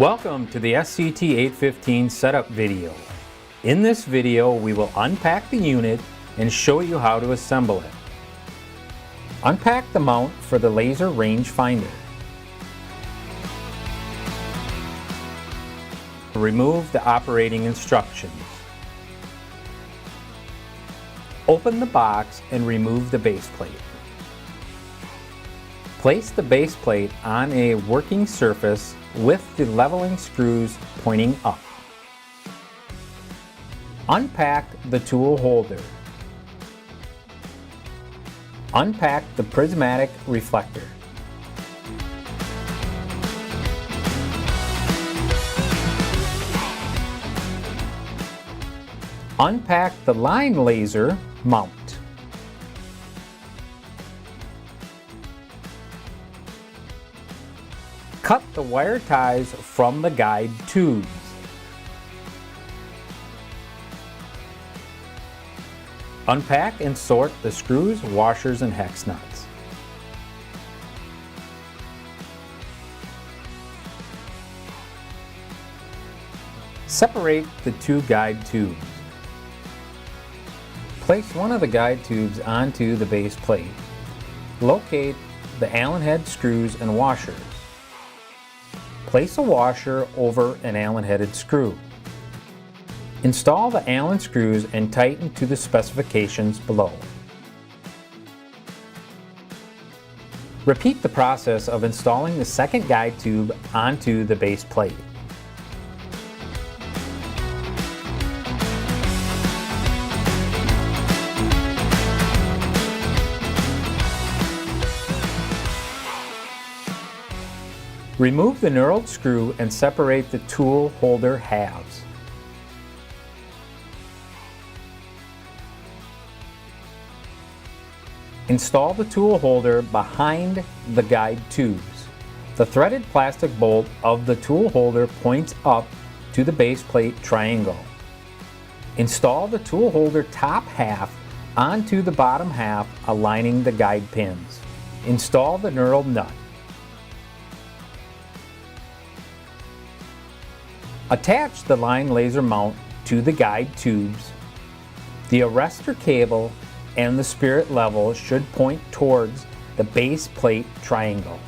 Welcome to the SCT 815 setup video. In this video, we will unpack the unit and show you how to assemble it. Unpack the mount for the laser rangefinder. Remove the operating instructions. Open the box and remove the base plate. Place the base plate on a working surface with the leveling screws pointing up. Unpack the tool holder. Unpack the prismatic reflector. Unpack the line laser mount. Cut the wire ties from the guide tubes. Unpack and sort the screws, washers, and hex nuts. Separate the two guide tubes. Place one of the guide tubes onto the base plate. Locate the Allen head screws and washers. Place a washer over an Allen-headed screw. Install the Allen screws and tighten to the specifications below. Repeat the process of installing the second guide tube onto the base plate. Remove the knurled screw and separate the tool holder halves. Install the tool holder behind the guide tubes. The threaded plastic bolt of the tool holder points up to the base plate triangle. Install the tool holder top half onto the bottom half, aligning the guide pins. Install the knurled nut. Attach the line laser mount to the guide tubes. The arrestor cable and the spirit level should point towards the base plate triangle.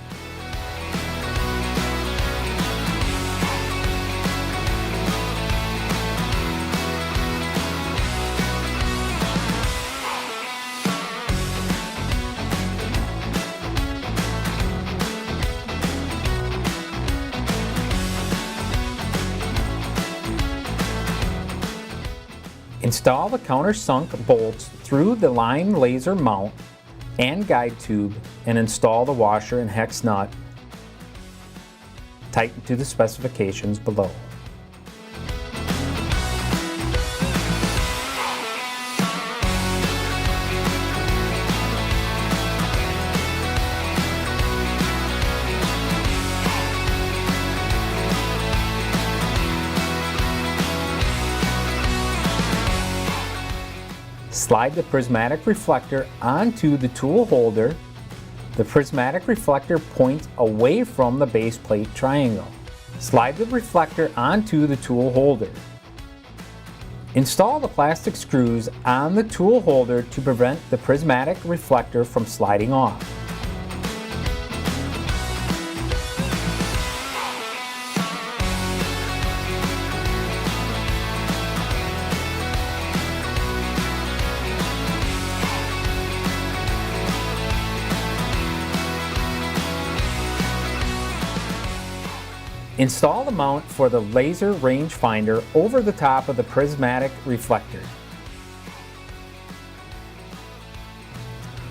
Install the countersunk bolts through the line laser mount and guide tube and install the washer and hex nut. Tighten to the specifications below. Slide the prismatic reflector onto the tool holder. The prismatic reflector points away from the base plate triangle. Slide the reflector onto the tool holder. Install the plastic screws on the tool holder to prevent the prismatic reflector from sliding off. Install the mount for the laser rangefinder over the top of the prismatic reflector.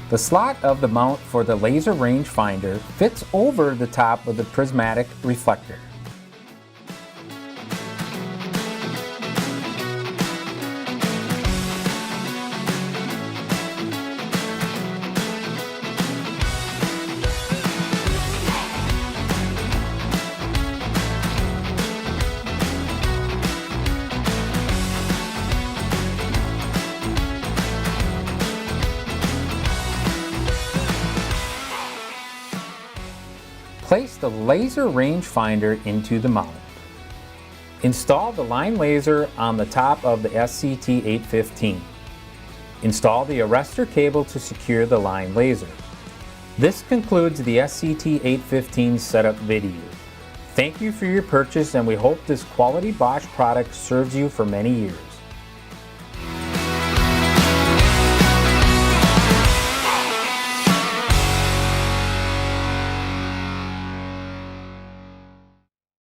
The slot of the mount for the laser rangefinder fits over the top of the prismatic reflector. Place the laser rangefinder into the mount. Install the line laser on the top of the SCT 815. Install the arrestor cable to secure the line laser. This concludes the SCT 815 setup video. Thank you for your purchase, and we hope this quality Bosch product serves you for many years.